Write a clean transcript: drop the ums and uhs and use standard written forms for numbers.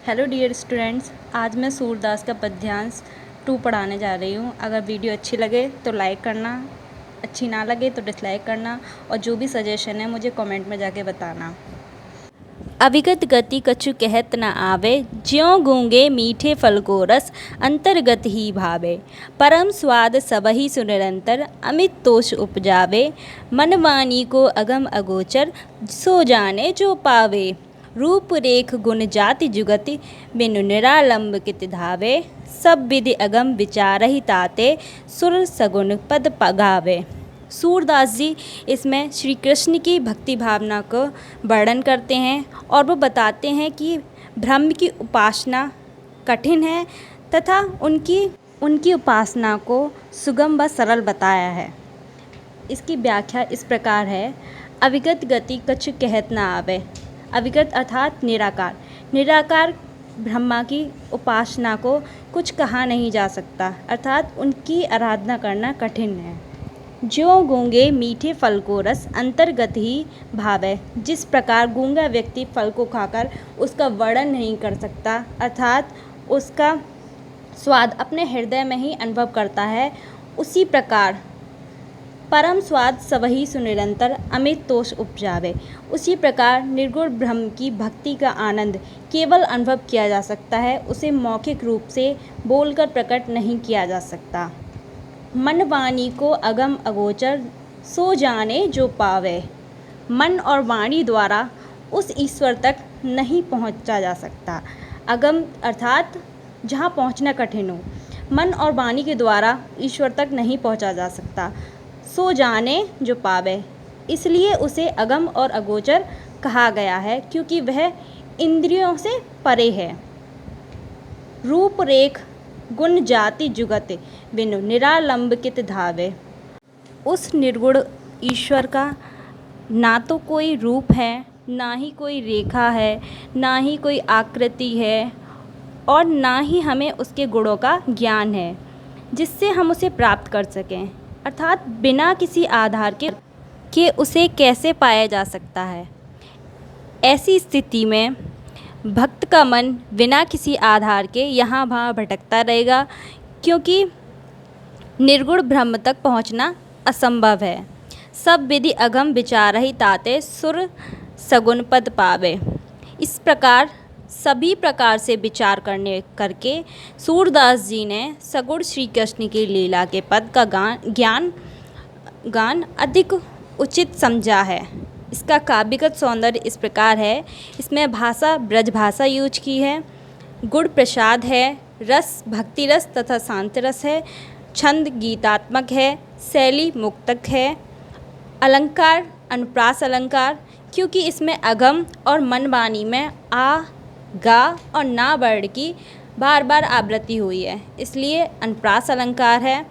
Hello dear students, आज मैं सूरदास का पद्यांश 2 पढ़ाने जा रही हूँ। अगर वीडियो अच्छी लगे तो लाइक करना, अच्छी ना लगे तो डिसलाइक करना, और जो भी सजेशन है मुझे कमेंट में जाके बताना। अविगत गति कछु कहत न आवे, ज्यों गूंगे मीठे फल को रस अंतर्गत ही भावे। परम स्वाद सबहि सुनिरंतर, अमित तोष उपजावे। मन वाणी को अगम अगोचर, सो जाने जो पावे। रूप रेख गुण जाति जुगति, बिनु निरालंब कित धावे। सब विधि अगम विचारहि ताते, सुर सगुन पद पगावे। सूरदास जी इसमें श्री कृष्ण की भक्ति भावना को वर्णन करते हैं और वो बताते हैं कि ब्रह्म की उपासना कठिन है तथा उनकी उपासना को सुगम व सरल बताया है। इसकी व्याख्या इस प्रकार है। अविगत गति कछु कहत न आवे। अविगत अर्थात निराकार। निराकार ब्रह्मा की उपासना को कुछ कहा नहीं जा सकता, अर्थात उनकी आराधना करना कठिन है। ज्यों गूंगे मीठे फल को रस अंतर्गत ही भावे। जिस प्रकार गूंगा व्यक्ति फल को खाकर उसका वर्णन नहीं कर सकता, अर्थात उसका स्वाद अपने हृदय में ही अनुभव करता है, उसी प्रकार परम स्वाद सबहि सुनिरंतर अमित तोष उपजावे। उसी प्रकार निर्गुण ब्रह्म की भक्ति का आनंद केवल अनुभव किया जा सकता है, उसे मौखिक रूप से बोलकर प्रकट नहीं किया जा सकता। मन वाणी को अगम अगोचर, सो जाने जो पावे। मन और वाणी द्वारा उस ईश्वर तक नहीं पहुंचा जा सकता। अगम अर्थात जहां पहुंचना कठिन हो, मन और वाणी के द्वारा ईश्वर तक नहीं पहुंचा जा सकता। सो जाने जो पावे, इसलिए उसे अगम और अगोचर कहा गया है, क्योंकि वह इंद्रियों से परे है। रूप रेख गुण जाति जुगत, बिनु निरालंब कित धावे। उस निर्गुण ईश्वर का ना तो कोई रूप है, ना ही कोई रेखा है, ना ही कोई आकृति है, और ना ही हमें उसके गुणों का ज्ञान है जिससे हम उसे प्राप्त कर सकें। अर्थात बिना किसी आधार के उसे कैसे पाया जा सकता है। ऐसी स्थिति में भक्त का मन बिना किसी आधार के यहाँ वहाँ भटकता रहेगा, क्योंकि निर्गुण ब्रह्म तक पहुँचना असंभव है। सब विधि अगम विचारहि ताते, सुर सगुन पद पावे। इस प्रकार सभी प्रकार से विचार करके सूरदास जी ने सगुण श्री कृष्ण की लीला के पद का गान अधिक उचित समझा है। इसका काव्यगत सौंदर्य इस प्रकार है। इसमें भाषा ब्रज भाषा यूज की है, गुण प्रसाद है, रस भक्ति रस तथा शांति रस है, छंद गीतात्मक है, शैली मुक्तक है, अलंकार अनुप्रास अलंकार, क्योंकि इसमें अगम और मन वाणी में आ गा और ना वर्ण की बार बार आवृत्ति हुई है, इसलिए अनुप्रास अलंकार है।